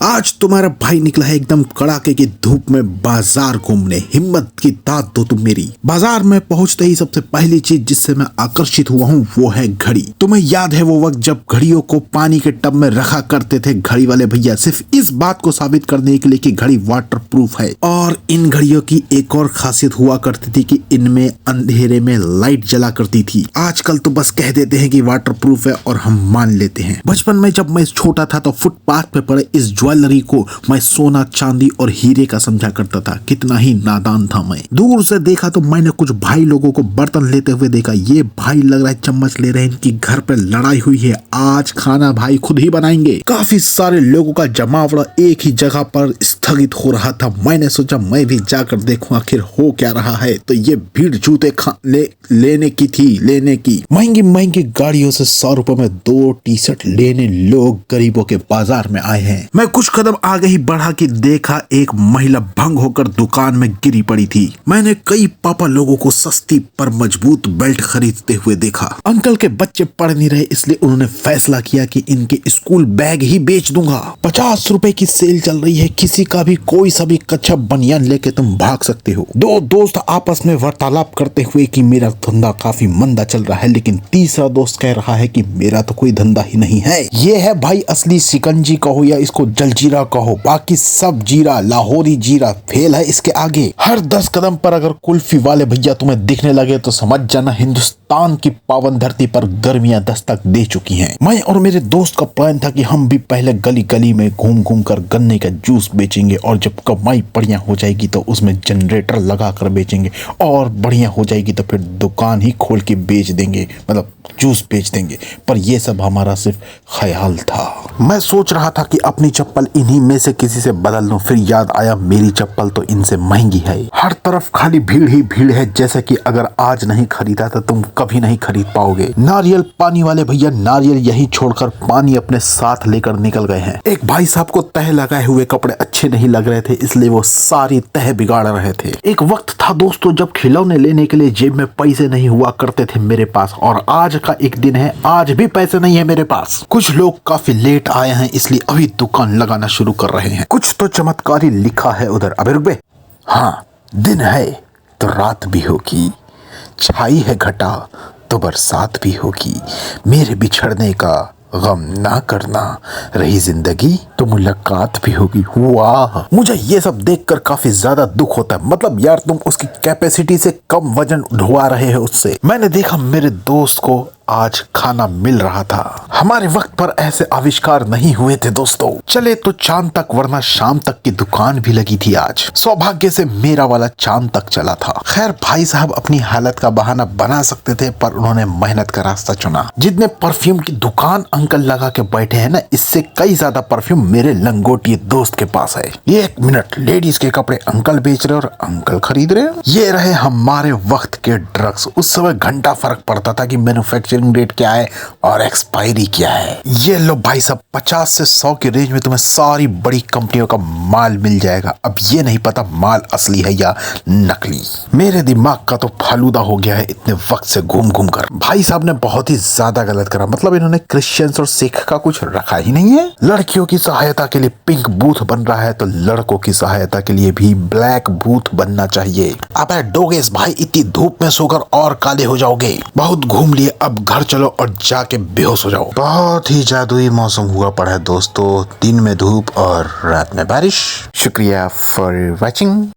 आज तुम्हारा भाई निकला है एकदम कड़ाके की धूप में बाजार घूमने। हिम्मत की दाद दो तुम मेरी। बाजार में पहुंचते ही सबसे पहली चीज जिससे मैं आकर्षित हुआ हूं वो है घड़ी। तुम्हें याद है वो वक्त जब घड़ियों को पानी के टब में रखा करते थे घड़ी वाले भैया, सिर्फ इस बात को साबित करने के लिए कि घड़ी वाटर प्रूफ है। और इन घड़ियों की एक और खासियत हुआ करती थी कि इनमें अंधेरे में लाइट जला करती थी। आजकल तो बस कह देते हैं कि वाटर प्रूफ है और हम मान लेते हैं। बचपन में जब मैं छोटा था तो फुटपाथ पे पड़े इस ज्वेलरी को मैं सोना, चांदी और हीरे का समझा करता था। कितना ही नादान था मैं। दूर से देखा तो मैंने कुछ भाई लोगों को बर्तन लेते हुए देखा। ये भाई लग रहा है चम्मच ले रहे हैं, इनकी घर पे लड़ाई हुई है। आज खाना भाई खुद ही बनाएंगे। काफी सारे लोगों का जमावड़ा एक ही जगह पर स्थगित हो रहा था। मैंने सोचा मैं भी जाकर देखूं आखिर हो क्या रहा है। तो ये भीड़ जूते लेने की महंगी महंगी गाड़ियों से 100 रुपए में 2 टी-शर्ट लेने लोग गरीबों के बाजार में आए हैं। मैं कुछ कदम आगे ही बढ़ा कि देखा एक महिला भंग होकर दुकान में गिरी पड़ी थी। मैंने कई पापा लोगों को सस्ती पर मजबूत बेल्ट खरीदते हुए देखा। अंकल के बच्चे पढ़ नहीं रहे इसलिए उन्होंने फैसला किया कि इनके स्कूल बैग ही बेच दूंगा। 50 रुपए की सेल चल रही है, किसी का भी कोई सा भी कच्चा बनियान लेके तुम भाग सकते हो। दो दोस्त आपस में वार्तालाप करते हुए कि मेरा धंधा काफी मंदा चल रहा है, लेकिन तीसरा दोस्त कह रहा है कि मेरा तो कोई धंधा ही नहीं है। ये है भाई असली शिकंजी कहो या इसको जलजीरा कहो, बाकी सब जीरा, लाहौरी जीरा फेल है इसके आगे। हर 10 कदम पर अगर कुल्फी वाले भैया तुम्हें दिखने लगे तो समझ जाना हिंदुस्तान की पावन धरती पर गर्मियां दस्तक दे चुकी हैं। मैं और मेरे दोस्त का प्लान था कि हम भी पहले गली गली में घूम घूम कर गन्ने का जूस बेचेंगे और जब कमाई बढ़िया हो जाएगी तो उसमें जनरेटर लगा कर बेचेंगे और बढ़िया हो जाएगी तो फिर दुकान ही खोल के बेच देंगे, मतलब जूस बेच देंगे। पर यह सब हमारा सिर्फ ख्याल था। मैं सोच रहा था कि अपनी चप्पल इन्हीं में से किसी से बदल लूं, फिर याद आया मेरी चप्पल तो इनसे महंगी है। हर तरफ खाली भीड़ ही भीड़ है, जैसे कि अगर आज नहीं खरीदा तो तुम कभी नहीं खरीद पाओगे। नारियल पानी वाले भैया नारियल यही छोड़कर पानी अपने साथ लेकर निकल गए हैं। एक भाई साहब को तह लगाए हुए कपड़े अच्छे नहीं लग रहे थे इसलिए वो सारी तह बिगाड़ रहे थे। एक वक्त था दोस्तों जब खिलौने लेने के लिए जेब में पैसे नहीं हुआ करते थे मेरे पास, और आज का एक दिन है आज भी पैसे नहीं है मेरे पास। कुछ लोग काफी लेट आए हैं इसलिए अभी दुकान लगाना शुरू कर रहे हैं। कुछ तो चमत्कारी लिखा है उधर। अबे रुक बे। हाँ, दिन है तो रात भी होगी, छाई है घटा तो बरसात भी होगी, मेरे बिछड़ने का गम ना करना, रही जिंदगी तो मुलाकात भी होगी। वाह, मुझे ये सब देखकर काफी ज्यादा दुख होता है। मतलब यार तुम उसकी कैपेसिटी से कम वजन उठवा रहे हो उससे। मैंने देखा मेरे दोस्त को आज खाना मिल रहा था। हमारे वक्त पर ऐसे आविष्कार नहीं हुए थे दोस्तों। चले तो चांद तक, वरना शाम तक की दुकान भी लगी थी आज। सौभाग्य से मेरा वाला चांद तक चला था। खैर भाई साहब अपनी हालत का बहाना बना सकते थे पर उन्होंने मेहनत का रास्ता चुना। जितने परफ्यूम की दुकान अंकल लगा के बैठे हैं ना, इससे कई ज्यादा परफ्यूम मेरे लंगोटी दोस्त के पास है। ये 1 मिनट, लेडीज के कपड़े अंकल बेच रहे और अंकल खरीद रहे। ये रहे हमारे वक्त के ड्रग्स। उस समय घंटा फर्क पड़ता था कि मैन्युफैक्चरिंग डेट क्या है और एक्सपायरी क्या है। ये लो भाई साहब, 50 से 100 की रेंज में तुम्हें सारी बड़ी कंपनियों का माल मिल जाएगा। अब ये नहीं पता माल असली है या नकली। मेरे दिमाग का तो फालूदा हो गया है इतने वक्त से घूम घूम कर। भाई साहब ने बहुत ही ज्यादा गलत करा। मतलब इन्होंने क्रिश्चियंस और सिख का कुछ रखा ही नहीं है। लड़कियों की सहायता के लिए पिंक बूथ बन रहा है तो लड़कों की सहायता के लिए भी ब्लैक बूथ बनना चाहिए। अब डोगेस भाई, इतनी धूप में सोकर और काले हो जाओगे। बहुत घूम लिए, अब घर चलो और जाके बेहोश हो जाओ। बहुत ही जादुई मौसम हुआ पड़ा है दोस्तों, दिन में धूप और रात में बारिश। शुक्रिया फॉर वॉचिंग।